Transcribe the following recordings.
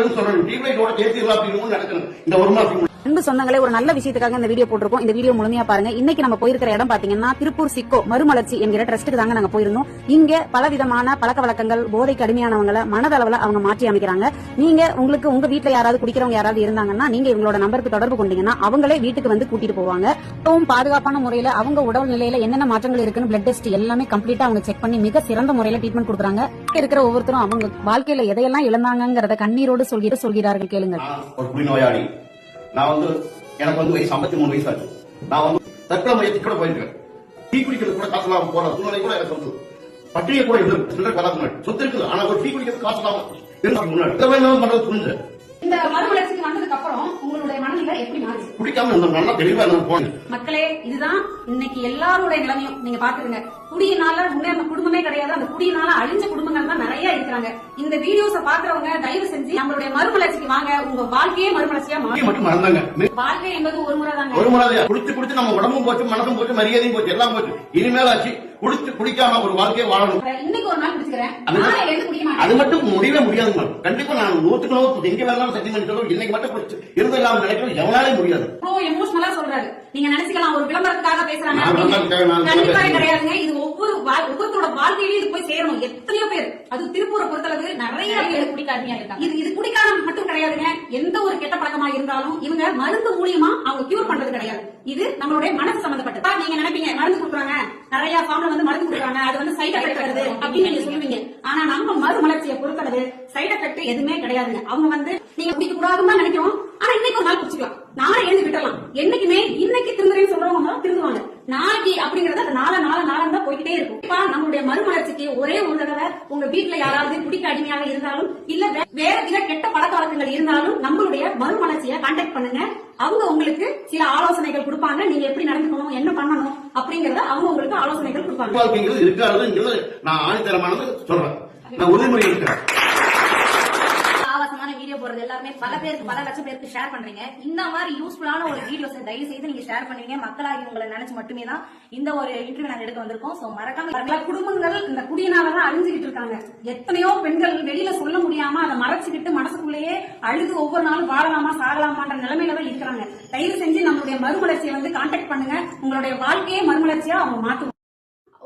நல்லதுன்னு சொல்லணும். டியூப்லைட்டோட சேர்த்து அப்படின்னு நடக்கணும். இந்த ஒரு மாசம் அன்பு சொந்தங்களே, ஒரு நல்ல விஷயத்துக்காக இந்த வீடியோ போட்டிருக்கோம். இந்த வீடியோ முழுமையா பாருங்க. இன்னைக்கு நம்ம போயிருக்கிற இடம் பாத்தீங்கன்னா திருப்பூர் சிக்கோ மறுமலர்ச்சி என்கிற ட்ரஸ்ட்டுக்கு தாங்க நாங்க போயிருந்தோம். இங்க பலவிதமான பழக்க வழக்கங்கள், போதைக்கு அடிமையானவங்களை மனதளவுல அவங்க மாற்றி அமைக்கிறாங்க. நீங்க உங்களுக்கு உங்க வீட்டுல யாராவது குடிக்கிறவங்க யாராவது இருந்தாங்கன்னா நீங்க இவங்களோட நம்பருக்கு தொடர்பு கொண்டீங்கன்னா அவங்களே வீட்டுக்கு வந்து கூட்டிட்டு போவாங்க. ரொம்பவும் பாதுகாப்பான முறையில அவங்க உடல் நிலையில என்னென்ன மாற்றங்கள் இருக்குன்னு பிளட் டெஸ்ட் எல்லாமே கம்ப்ளீட்டா அவங்க செக் பண்ணி மிக சிறந்த முறையில ட்ரீட்மெண்ட் கொடுக்குறாங்க. இருக்கிற ஒவ்வொருத்தரும் அவங்க வாழ்க்கையில எதையெல்லாம் இழந்தாங்கிறத கண்ணீரோடு சொல்கிறார்கள். கேளுங்க. நான் எனக்கு வயசு 53 வயசு ஆச்சு. நான் தற்கொலை முயற்சி கூட போயிருக்கேன். டீ குடிக்கிறது கூட காசு இல்லாம போற சூழ்நிலை கூட எனக்கு வந்து பட்டியை கூட இருக்கு. சொத்து இருக்குது, ஆனா ஒரு டீ குடிக்கிறது காசு இல்லாம முன்னாடி பண்றது புரிஞ்சு. இந்த மறுமலர்ச்சிக்கு வந்ததுக்கு அப்புறம் உங்களுடைய மனநிலை எப்படி மாறுச்சு? குடிக்காம நல்லா தெளிவா போனேன். மக்களே, இதுதான் இன்னைக்கு எல்லாருடைய நிலைமையும். நீங்க பாத்துருங்க, குடியினால முன்னேற குடும்பமே கிடையாது. அந்த குடியினால அழிஞ்ச குடும்பங்கள் தான் நிறைய இருக்கிறாங்க. இந்த வீடியோஸ பாக்குறவங்க தயவு செஞ்சு நம்மளுடைய மறுமலர்ச்சிக்கு வாங்க. உங்க வாழ்க்கையே மறுமலர்ச்சியா மாறும். வாழ்க்கை என்பது ஒரு முறை தாங்க. ஒரு முறை குடிச்சு குடிச்சு நம்ம உடம்பும் போச்சு, மனசும் போச்சு, மரியாதையும் போச்சு, எல்லாம் போச்சு. இனிமேல் ஆச்சு குடிக்காம ஒரு வாழ்க்கையை வாழணும். இன்னைக்கு ஒரு நாள் குடிச்சுக்கிறேன், அது மட்டும் முடியவே முடியாது. கண்டிப்பா நான் 100% எங்க வேணாலும் சத்தியம் பண்ணி சொல்றேன். இன்னைக்கு மட்டும் குடிச்சு இருந்து இல்லாம நினைக்கிறது எவனாலே முடியாது. எமோஷனலா சொல்றாரு. நீங்க நினைச்சுக்கலாம் ஒரு விளம்பரத்துக்காக பேசுறாங்க. கண்டிப்பா கிடையாதுங்க. இது ஒவ்வொருத்தரோட வாழ்க்கையிலும் இது போய் சேரணும். எத்தனையோ பேர், அது திருப்பூரை பொறுத்தளவு நிறைய பேர் குடிக்காரணியா இருக்காங்க. இது குடிக்காரம் மட்டும் கிடையாதுங்க. எந்த ஒரு கெட்ட பழக்கமா இருந்தாலும் இவங்க மருந்து மூலியமா அவங்க கியூர் பண்றது கிடையாது. இது நம்மளுடைய மனசு சம்பந்தப்பட்டது. நீங்க நினைப்பீங்க மருந்து கொடுக்குறாங்க, நிறைய ஃபார்ம்ல மருந்து கொடுக்குறாங்க, அது சைட் எஃபெக்ட் வருது அப்படின்னு நீங்க சொல்லுவீங்க. ஆனா நம்ம மறுமலர்ச்சியை பொறுத்தளவு சைட் எஃபெக்ட் எதுவுமே கிடையாதுங்க. அவங்க நீங்க குடிக்க கூடாதுன்னு நினைக்கிறோம், ஆனா இன்னைக்கு ஒரு நாள் குடிச்சுக்கலாம், நாளை எழுந்து விட்டுறலாம். என்னைக்குமே இன்னைக்கு திருந்துறேன்னு சொல்றவங்க திருந்துவாங்க. நாளைக்கு அப்படிங்கறது நாளை தான் போய்கிட்டே இருக்கும். இப்ப நம்மளுடைய மறுமலர்ச்சிக்கு ஒரே ஒரு தடவை உங்க வீட்டுல யாராவது குடிக்க அடிமையாக இருந்தாலும் இல்ல வேற வித கெட்ட பழக்க வழக்கங்கள் இருந்தாலும் நம்மளுடைய மறுமலர்ச்சியை கான்டாக்ட் பண்ணுங்க. அவங்க உங்களுக்கு சில ஆலோசனைகள் கொடுப்பாங்க. நீங்க எப்படி நடந்துக்கணும், என்ன பண்ணணும் அப்படிங்கறத அவங்க உங்களுக்கு ஆலோசனைகள் கொடுப்பாங்க. நான் ஆணித்தரமானது சொல்றேன். நான் உறுதிமொழி இருக்கிறேன். வீடியோ போறது எல்லாருமே பல பேருக்கு, பல லட்சம் பேருக்கு ஷேர் பண்றீங்க. இந்த மாதிரி யூஸ்ஃபுல்லான ஒரு வீடியோஸ் தயவு செய்து நீங்க ஷேர் பண்ணுவீங்க. மக்களாகி உங்களை நினைச்சு மட்டுமே தான் இந்த ஒரு இன்டர்வியூ நாங்க எடுக்க வந்திருக்கோம். சோ மறக்காம குடும்பங்கள் இந்த குடியினாலதான் அழிஞ்சுகிட்டு இருக்காங்க. எத்தனையோ பெண்கள் வெளியில சொல்ல முடியாம அதை மறைச்சுக்கிட்டு மனசுக்குள்ளேயே அழுது ஒவ்வொரு நாளும் வாழலாமா சாகலாமான்ற நிலைமையில தான் இருக்கிறாங்க. தயவு செஞ்சு நம்மளுடைய மறுமலர்ச்சியை கான்டாக்ட் பண்ணுங்க. உங்களுடைய வாழ்க்கையே மறுமலர்ச்சியா அவங்க மாத்துவாங்க.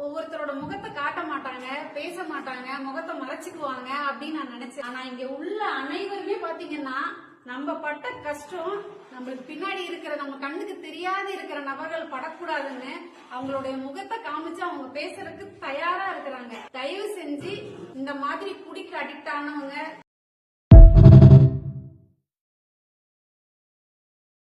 ஒவ்வொருத்தரோட முகத்தை காட்ட மாட்டாங்க, பேச மாட்டாங்க, முகத்தை மறைச்சுக்குவாங்க அப்படின்னு நான் நினைச்சேன். ஆனா இங்க உள்ள அனைவருமே பாத்தீங்கன்னா நம்ம பட்ட கஷ்டம் நம்மளுக்கு பின்னாடி இருக்கிற, நம்ம கண்ணுக்கு தெரியாத இருக்கிற நபர்கள் படக்கூடாதுன்னு அவங்களுடைய முகத்தை காமிச்சு அவங்க பேசுறதுக்கு தயாரா இருக்கிறாங்க. தயவு செஞ்சு இந்த மாதிரி குடிக்கு அடிக்ட் ஆனவங்க